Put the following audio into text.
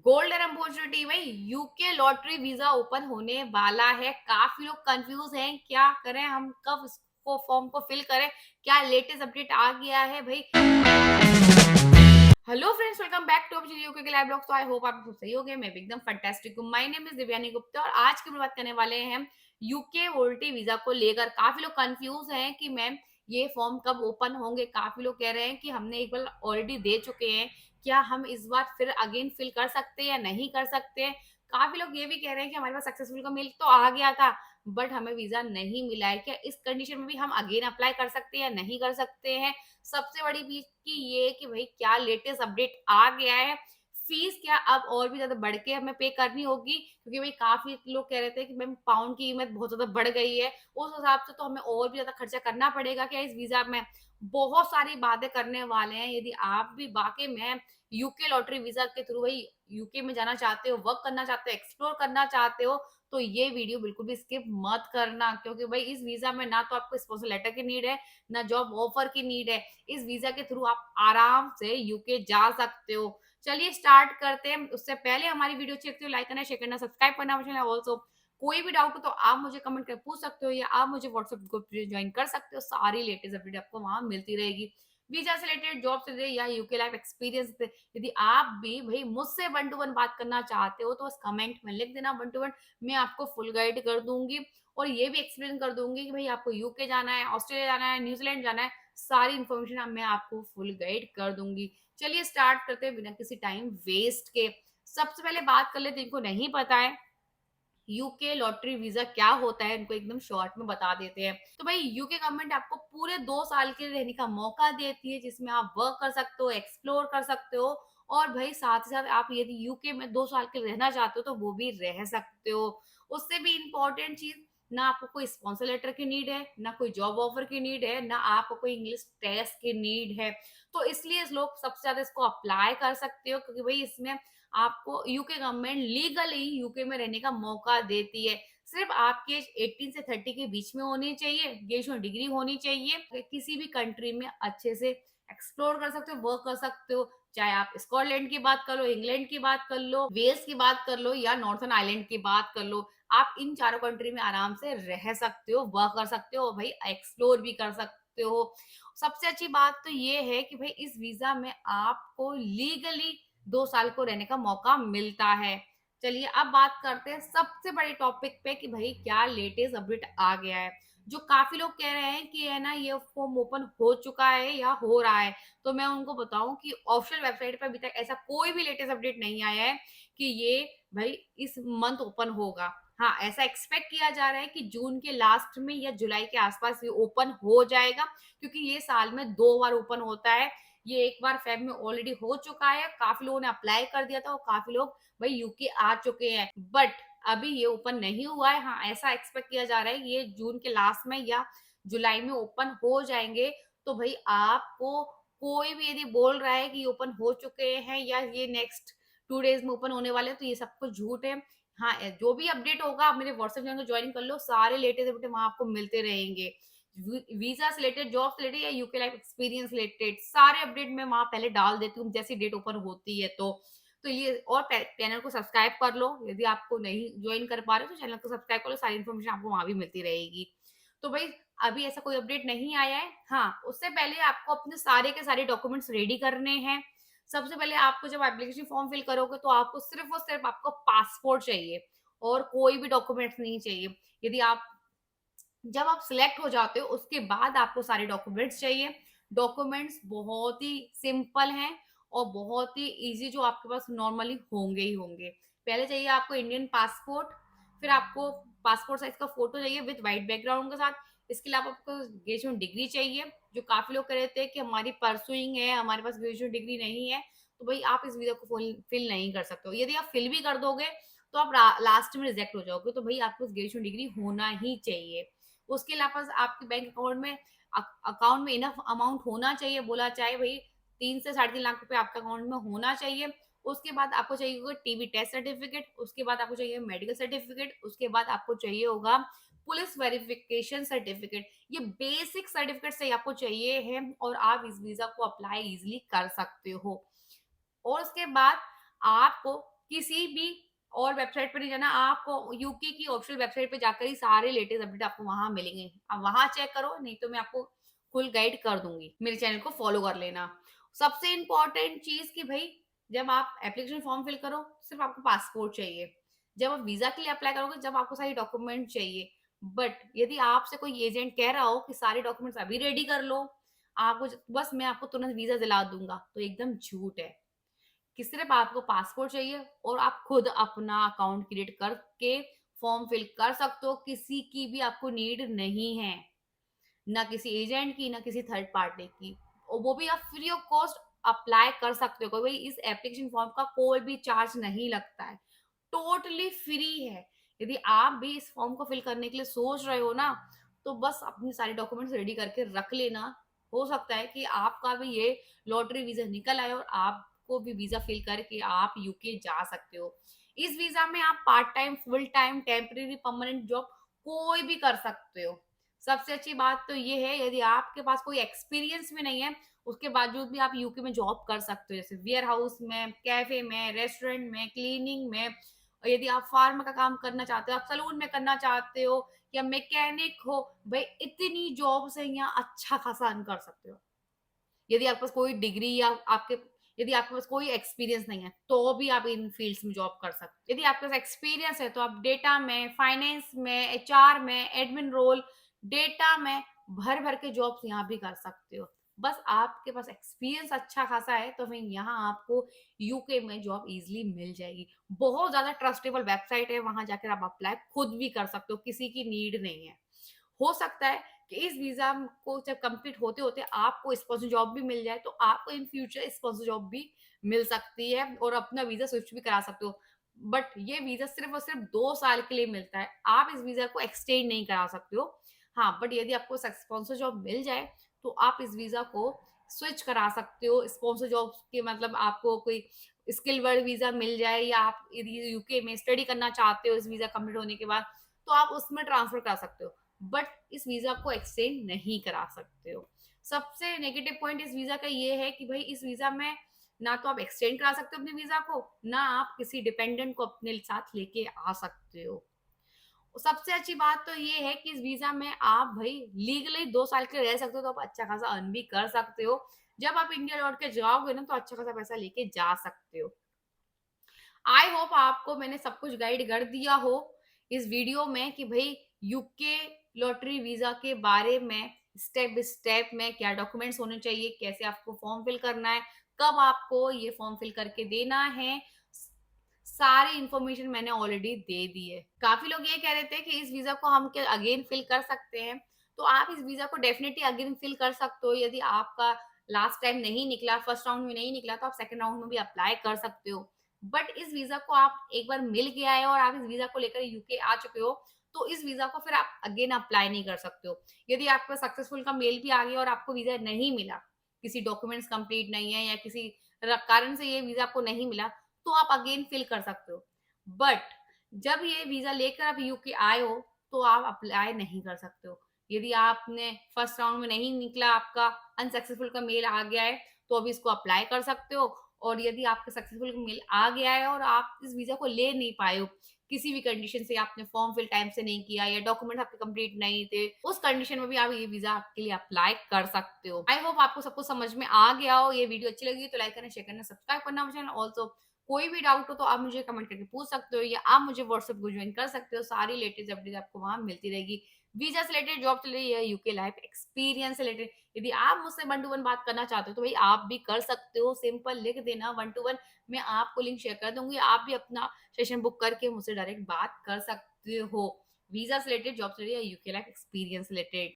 Golden opportunity भाई, UK lottery visa open होने वाला है। काफी लोग कंफ्यूज हैं, क्या करें हम, कब इसको फॉर्म को फिल करें, क्या लेटेस्ट अपडेट आ गया है भाई। Hello friends, welcome back to our UK के लाइव ब्लॉग। तो आई होप आप सब सही होंगे, मैं भी एकदम फैंटास्टिक हूँ। My name is Divyani Gupta और आज की बात करने वाले हैं हम यूके वोल्टी वीजा को लेकर। काफी लोग कंफ्यूज हैं कि मैम ये फॉर्म कब ओपन होंगे। काफी लोग कह रहे हैं कि हमने एक बार ऑलरेडी दे चुके हैं, क्या हम इस बार फिर अगेन फिल कर सकते हैं या नहीं कर सकते हैं। काफी लोग ये भी कह रहे हैं कि हमारे पास सक्सेसफुल का मेल तो आ गया था बट हमें वीजा नहीं मिला है, क्या इस कंडीशन में भी हम अगेन अप्लाई कर सकते हैं या नहीं कर सकते हैं। सबसे बड़ी चीज की ये कि भाई क्या लेटेस्ट अपडेट आ गया है, फीस क्या अब और भी ज्यादा बढ़ के हमें पे करनी होगी, क्योंकि भाई काफी लोग कह रहे थे कि मैम पाउंड की कीमत बहुत ज्यादा बढ़ गई है, उस हिसाब से तो हमें और भी ज्यादा खर्चा करना पड़ेगा क्या इस वीजा में। बहुत सारी बातें करने वाले हैं। यदि आप भी वाकई में यूके लॉटरी वीजा के थ्रू भाई यूके में जाना चाहते हो, वर्क करना चाहते हो, एक्सप्लोर करना चाहते हो, तो ये वीडियो बिल्कुल भी स्किप मत करना, क्योंकि भाई इस वीजा में ना तो आपको स्पॉन्सर लेटर की नीड है, ना जॉब ऑफर की नीड है। इस वीजा के थ्रू आप आराम से यूके जा सकते हो। चलिए स्टार्ट करते हैं। उससे पहले हमारी वीडियो अच्छी लगती है लाइक करना, शेयर करना, सब्सक्राइब करना चैनल ऑल्सो। कोई भी डाउट हो तो आप मुझे कमेंट कर पूछ सकते हो या आप मुझे व्हाट्सएप ग्रुप ज्वाइन कर सकते हो। सारी लेटेस्ट अपडेट आपको वहां मिलती रहेगी, वीजा से रिलेटेड, जॉब से रिलेटेड या यूके लाइफ एक्सपीरियंस से। यदि आप भी भाई मुझसे वन टू वन बात करना चाहते हो तो बस कमेंट में लिख देना वन टू वन, मैं आपको फुल गाइड कर दूंगी और ये भी एक्सप्लेन कर दूंगी कि भाई आपको यूके जाना है, ऑस्ट्रेलिया जाना है, न्यूजीलैंड जाना है, सारी इन्फॉर्मेशन मैं आपको फुल गाइड कर दूंगी। चलिए स्टार्ट करते हैं बिना किसी टाइम वेस्ट के। सबसे पहले बात कर लेते हैं, इनको नहीं पता है यूके लॉटरी वीजा क्या होता है, इनको एकदम शॉर्ट में बता देते हैं। तो भाई यूके गवर्नमेंट आपको पूरे 2 साल के लिए रहने का मौका देती है, जिसमें आप वर्क कर सकते हो, एक्सप्लोर कर सकते हो, और भाई साथ ही साथ आप यदि यूके में 2 साल के लिए रहना चाहते हो तो वो भी रह सकते हो। उससे भी इम्पोर्टेंट चीज, ना आपको कोई स्पॉन्सर लेटर की नीड है, ना कोई जॉब ऑफर की नीड है, ना आपको कोई इंग्लिश टेस्ट की नीड है। तो इसलिए लोग सबसे ज्यादा इसको अप्लाई कर सकते हो, क्योंकि भाई इसमें आपको यूके गवर्नमेंट लीगली यूके में रहने का मौका देती है। सिर्फ आपकी एज 18 से 30 के बीच में होनी चाहिए, ग्रेजुएशन डिग्री होनी चाहिए, किसी भी कंट्री में अच्छे से एक्सप्लोर कर सकते हो, वर्क कर सकते हो। चाहे आप स्कॉटलैंड की बात कर लो, इंग्लैंड की बात कर लो, वेल्स की बात कर लो या नॉर्थर्न आइलैंड की बात कर लो, आप इन चारों कंट्री में आराम से रह सकते हो, वर्क कर सकते हो, भाई एक्सप्लोर भी कर सकते हो। सबसे अच्छी बात तो ये है कि भाई इस वीजा में आपको लीगली 2 साल को रहने का मौका मिलता है। चलिए अब बात करते हैं सबसे बड़े टॉपिक पे कि भाई क्या लेटेस्ट अपडेट आ गया है। जो काफी लोग कह रहे हैं कि है ना ये फॉर्म ओपन हो चुका है या हो रहा है, तो मैं उनको बताऊं कि ऑफिशियल वेबसाइट पर अभी तक ऐसा कोई भी लेटेस्ट अपडेट नहीं आया है कि ये भाई इस मंथ ओपन होगा। हाँ, ऐसा एक्सपेक्ट किया जा रहा है कि जून के लास्ट में या जुलाई के आसपास ये ओपन हो जाएगा, क्योंकि ये साल में 2 बार ओपन होता है। ये एक बार फेब में ऑलरेडी हो चुका है, काफी लोगों ने अप्लाई कर दिया था और काफी लोग भाई यूके आ चुके हैं, बट अभी ये ओपन नहीं हुआ है। हाँ, ऐसा एक्सपेक्ट किया जा रहा है ये जून के लास्ट में या जुलाई में ओपन हो जाएंगे। तो भाई आपको कोई भी यदि बोल रहा है कि ये ओपन हो चुके हैं या ये नेक्स्ट 2 डेज में ओपन होने वाले हैं, तो ये सब कुछ झूठ है। हाँ, जो भी अपडेट होगा आप मेरे व्हाट्सएप चैनल को ज्वाइन कर लो, सारे लेटेस्ट अपडेट वहां आपको मिलते रहेंगे। वीजा से रिलेटेड, जॉब से रिलेटेड या यूके लाइफ एक्सपीरियंस रिलेटेड सारे अपडेट मैं वहां पहले डाल देती हूँ जैसी डेट ओपन होती है। तो ये और चैनल को सब्सक्राइब कर लो, यदि आपको नहीं ज्वाइन कर पा रहे हो तो चैनल को सब्सक्राइब कर लो, सारी इन्फॉर्मेशन आपको वहां भी मिलती रहेगी। तो भाई अभी ऐसा कोई अपडेट नहीं आया है। हाँ, उससे पहले आपको अपने सारे के सारे डॉक्यूमेंट्स रेडी करने हैं। सबसे पहले आपको जब एप्लीकेशन फॉर्म फिल करोगे तो आपको सिर्फ और सिर्फ आपको पासपोर्ट चाहिए और कोई भी डॉक्यूमेंट्स नहीं चाहिए। यदि आप जब आप सिलेक्ट हो जाते हो उसके बाद आपको सारे डॉक्यूमेंट्स चाहिए। डॉक्यूमेंट्स बहुत ही सिंपल हैं और बहुत ही इजी, जो आपके पास नॉर्मली होंगे ही होंगे। पहले चाहिए आपको इंडियन पासपोर्ट, फिर आपको पासपोर्ट साइज का फोटो चाहिए विद वाइट बैकग्राउंड के साथ। इसके अलावा आपको ग्रेजुएशन डिग्री चाहिए। जो काफी लोग कह रहे थे कि हमारी परसुइंग है, हमारे पास ग्रेजुएशन डिग्री नहीं है, तो भाई आप इस वीजा को फिल नहीं कर सकते हो। यदि आप फिल भी कर दोगे तो आप लास्ट में रिजेक्ट हो जाओगे, तो भाई आपको ग्रेजुएशन डिग्री होना ही चाहिए। उसके अलावा आपके बैंक अकाउंट में इनफ अमाउंट होना चाहिए, बोला चाहे भाई 3 से 3.5 लाख रुपए आपके अकाउंट में होना चाहिए। उसके बाद आपको चाहिए होगा टीबी टेस्ट सर्टिफिकेट, उसके बाद आपको चाहिए मेडिकल सर्टिफिकेट, उसके बाद आपको चाहिए होगा पुलिस वेरिफिकेशन सर्टिफिकेट। ये बेसिक सर्टिफिकेट से आपको चाहिए है और आप इस वीजा को अप्लाई इजिली कर सकते हो। और उसके बाद आपको किसी भी और वेबसाइट पे नहीं जाना, आपको यूके की ऑफिशियल वेबसाइट पे जाकर ही सारे लेटेस्ट अपडेट आपको वहाँ मिलेंगे। आप वहाँ चेक करो, नहीं तो मैं आपको फुल गाइड कर दूँगी। मेरे चैनल को फॉलो कर लेना। सबसे इम्पोर्टेंट चीज़ कि भई जब आप एप्लीकेशन फॉर्म फिल करो, सिर्फ आपको पासपोर्ट चाहिए। जब आप वीज़ा के लिए अप्लाई करोगे, जब आपको सारी डॉक्यूमेंट चाहिए। बट यदि आपसे कोई एजेंट कह रहा हो कि सारे डॉक्यूमेंट्स अभी रेडी कर लो, आपको बस मैं आपको तुरंत वीज़ा दिला दूँगा, तो एकदम झूठ है। कि सिर्फ आपको पासपोर्ट चाहिए और आप खुद अपना अकाउंट क्रिएट करके फॉर्म फिल कर सकते हो, किसी की भी आपको नीड नहीं है, ना किसी एजेंट की, ना किसी थर्ड पार्टी की। और वो भी आप फ्री ऑफ कॉस्ट अप्लाई कर सकते हो, कोई भाई इस एप्लीकेशन फॉर्म का कोई भी चार्ज नहीं लगता है, टोटली फ्री है। यदि आप भी इस फॉर्म को फिल करने के लिए सोच रहे हो ना, तो बस अपनी सारी डॉक्यूमेंट्स रेडी करके रख लेना। हो सकता है कि आपका भी ये लॉटरी वीज़ा निकल आए और आपको भी वीज़ा फिल करके आप यूके जा सकते हो। इस वीज़ा में आप part time, full time, temporary, permanent job कोई भी कर सकते हो। सबसे अच्छी बात तो ये है, यदि आपके पास कोई एक्सपीरियंस भी नहीं है, उसके बावजूद भी आप यूके में जॉब कर सकते हो, जैसे वेयर हाउस में, कैफे में, रेस्टोरेंट में, क्लीनिंग में। और यदि आप फार्म का काम करना चाहते हो, आप सलून में करना चाहते हो या मैकेनिक हो, भाई इतनी जॉब्स है यहाँ, अच्छा खासा अर्न कर सकते हो। यदि आपके पास कोई डिग्री या आपके यदि आपके पास कोई एक्सपीरियंस नहीं है, तो भी आप इन फील्ड्स में जॉब कर सकते हो। यदि आपके पास एक्सपीरियंस है, तो आप डेटा में, फाइनेंस में, एचआर में, एडमिन रोल, डेटा में भर-भर के जॉब्स यहाँ भी कर सकते हो। बस आपके पास एक्सपीरियंस अच्छा खासा है, तो फिर यहाँ आपको यूके में जॉब ईज़िली मिल जाएगी। बहुत ज़्यादा ट्रस्टेबल वेबसाइट है, वहाँ जाकर आप अप्लाई खुद भी कर सकते हो, किसी की नीड नहीं है। हो सकता है कि इस वीज़ा को जब कंप्लीट होते-होते आपको स्पॉन्सर जॉब भी मिल जाए, तो आपको इन फ्यूचर स्पॉन्सर जॉब भी मिल सकती है और अपना वीज़ा स्विच भी करा सकते हो। बट ये वीज़ा सिर्फ़ और सिर्फ़ 2 साल के लिए मिलता है। आप इस वीज़ा को एक्सटेंड नहीं करा सकते हो। हाँ, बट यदि आपको स्पॉन्सर जॉब मिल जाए, तो आप इस वीज़ा को स्विच करा सकते हो। स्पॉन्सर जॉब के मतलब आपको कोई स्किल वर्क वीज़ा मिल जाए या आप यदि यूके में स्टडी करना चाहते हो इस वीज़ा कंप्लीट होने के बाद, तो आप उसमें ट्रांसफ़र करा सकते हो। बट इस वीज़ा को एक्सचेंज नहीं करा सकते हो। सबसे नेगेटिव पॉइंट इस वीज़ा का ये है कि भई इस वीज़ा में ना तो आप एक्सटेंड करा सकते हो अपने वीज़ा को, ना आप किसी डिपेंडेंट को अपने साथ लेके आ सकते हो। और सबसे अच्छी बात तो ये है कि इस वीज़ा में आप भई लीगली 2 साल के लिए रह सकते हो, तो आप अच्छा खासा अर्न भी कर सकते हो। जब आप इंडिया लौट के जाओगे ना, तो अच्छा खासा पैसा लेके जा सकते हो। आई होप आपको मैंने सब कुछ गाइड कर दिया हो इस वीडियो में कि भाई यूके लॉटरी वीजा के बारे में स्टेप बाय स्टेप में क्या डॉक्यूमेंट्स होने चाहिए, कैसे आपको फॉर्म फिल करना है, कब आपको ये फॉर्म फिल करके देना है। सारी इन्फॉर्मेशन मैंने ऑलरेडी दे दी है। काफी लोग ये कह रहे थे कि इस वीजा को हम क्या अगेन फिल कर सकते हैं, तो आप इस वीजा को डेफिनेटली अगेन फिल कर सकते हो। यदि आपका लास्ट टाइम नहीं निकला, फर्स्ट राउंड में नहीं निकला, तो आप सेकंड राउंड में भी अप्लाई कर सकते हो। बट इस वीजा को आप एक बार मिल गया है और आप इस वीजा को लेकर यूके आ चुके हो, तो इस वीजा को फिर आप अगेन अप्लाई नहीं कर सकते हो। यदि आपका सक्सेसफुल का मेल भी आ गया और आपको वीजा नहीं मिला, किसी डॉक्यूमेंट्स कंप्लीट नहीं है या किसी कारण से ये वीजा आपको नहीं मिला, तो आप अगेन फिल कर सकते हो। बट जब ये वीजा लेकर आप यूके आए हो, तो आप अप्लाई नहीं कर सकते हो। यदि आपने फर्स्ट राउंड में नहीं निकला, आपका अनसक्सेसफुल का मेल आ गया है, तो अभी इसको अप्लाई कर सकते हो। और यदि आपका सक्सेसफुल मेल आ गया है और आप इस वीजा को ले नहीं पाए हो, किसी भी कंडीशन से आपने फॉर्म फिल टाइम से नहीं किया या डॉक्यूमेंट आपके कंप्लीट नहीं थे, उस कंडीशन में भी आप ये वीजा आपके लिए अप्लाई कर सकते हो। आई होप आपको सब कुछ समझ में आ गया हो। ये वीडियो अच्छी लगी तो लाइक करना, शेयर करना, सब्सक्राइब करना मुझे। ऑल्सो कोई भी डाउट हो तो आप मुझे कमेंट करके पूछ सकते हो या आप मुझे व्हाट्सएप को ज्वाइन कर सकते हो। सारी लेटेस्ट अपडेट आपको वहां मिलती रहेगी, वीजा से रिलेटेड, जॉब से रिलेटेड या यूके लाइफ एक्सपीरियंस से रिलेटेड। यदि आप मुझसे वन टू वन बात करना चाहते हो, तो भाई आप भी कर सकते हो। सिंपल लिख देना वन टू वन, मैं आपको लिंक शेयर कर दूंगी। आप भी अपना सेशन बुक करके मुझसे डायरेक्ट बात कर सकते हो, वीजा से रिलेटेड, जॉब से रिलेटेड या यूके लाइफ एक्सपीरियंस रिलेटेड।